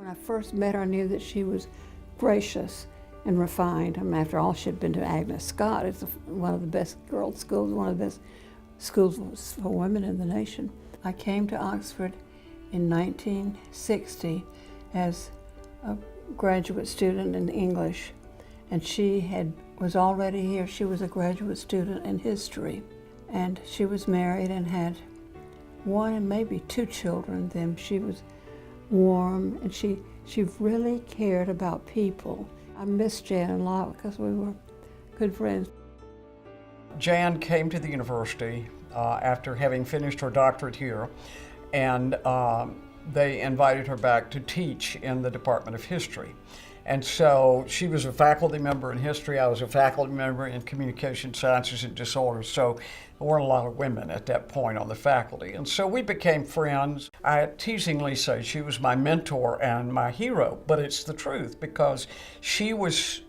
When I first met her, I knew that she was gracious and refined. After all, she'd been to Agnes Scott. It's one of the best girls' schools, one of the best schools for women in the nation. I came to Oxford in 1960 as a graduate student in English, and she was already here. She was a graduate student in history, and she was married and had one and maybe two children then. She was warm, and she really cared about people. I miss Jan a lot because we were good friends. Jan came to the university after having finished her doctorate here, and they invited her back to teach in the Department of History. And so she was a faculty member in history. I was a faculty member in communication sciences and disorders. So there weren't a lot of women at that point on the faculty. And so we became friends. I teasingly say she was my mentor and my hero, but it's the truth because she was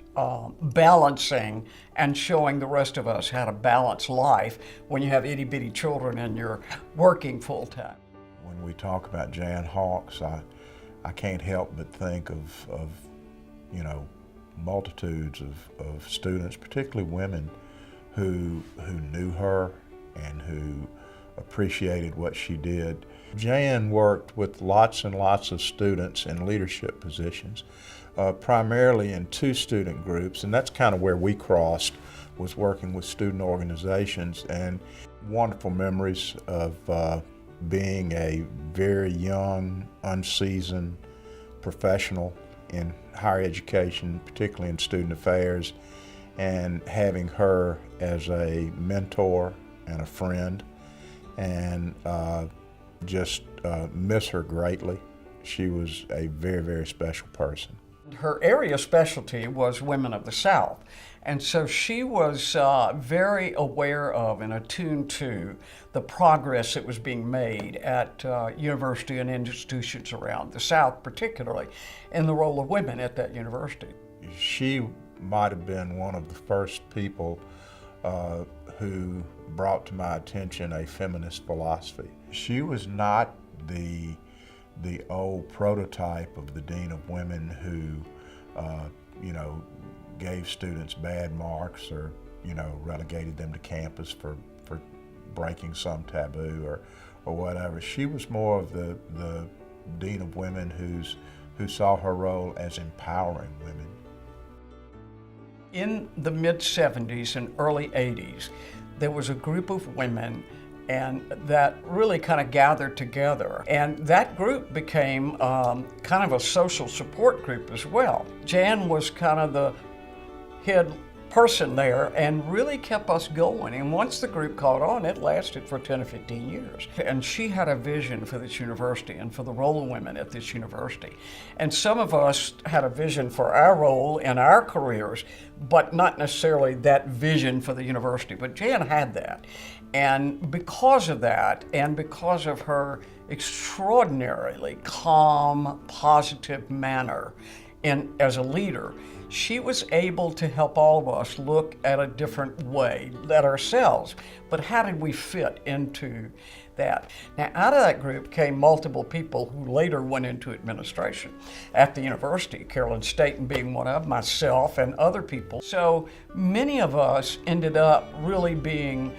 balancing and showing the rest of us how to balance life when you have itty bitty children and you're working full time. When we talk about Jan Hawks, I can't help but think of you know, multitudes of students, particularly women, who knew her and who appreciated what she did. Jan worked with lots and lots of students in leadership positions, primarily in two student groups, and that's kind of where we crossed, was working with student organizations, and wonderful memories of being a very young, unseasoned professional in higher education, particularly in student affairs, and having her as a mentor and a friend, and just miss her greatly. She was a very, very special person. Her area specialty was women of the South, and so she was very aware of and attuned to the progress that was being made at university and institutions around the South, particularly in the role of women at that university. She might have been one of the first people who brought to my attention a feminist philosophy. She was not the old prototype of the Dean of Women who, you know, gave students bad marks or, you know, relegated them to campus for breaking some taboo or whatever. She was more of the Dean of Women who saw her role as empowering women. In the mid-70s and early 80s, there was a group of women and that really kind of gathered together. And that group became kind of a social support group as well. Jan was kind of the head person there and really kept us going. And once the group caught on, it lasted for 10 or 15 years. And she had a vision for this university and for the role of women at this university. And some of us had a vision for our role in our careers, but not necessarily that vision for the university. But Jan had that. And because of that, and because of her extraordinarily calm, positive manner as a leader, she was able to help all of us look at a different way at ourselves. But how did we fit into that? Now, out of that group came multiple people who later went into administration at the university, Carolyn Staten being one of, myself and other people. So many of us ended up really being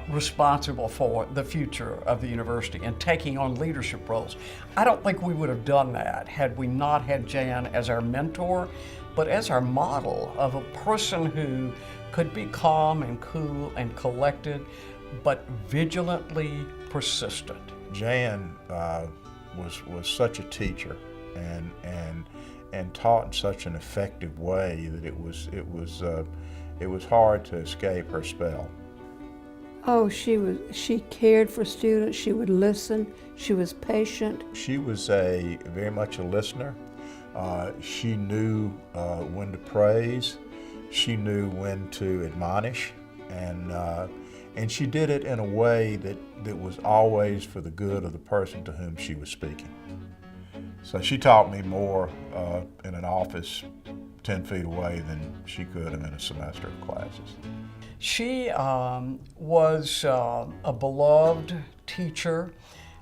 responsible for the future of the university and taking on leadership roles. I don't think we would have done that had we not had Jan as our mentor, but as our model of a person who could be calm and cool and collected, but vigilantly persistent. Jan was such a teacher and taught in such an effective way that it was hard to escape her spell. Oh, she cared for students, she would listen, she was patient. She was very much a listener. She knew when to praise, she knew when to admonish, and she did it in a way that was always for the good of the person to whom she was speaking. So she taught me more in an office 10 feet away than she could in a semester of classes. She was a beloved teacher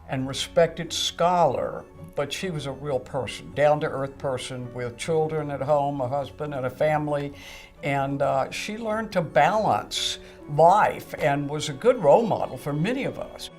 and respected scholar, but she was a real person, down-to-earth person with children at home, a husband and a family, and she learned to balance life and was a good role model for many of us.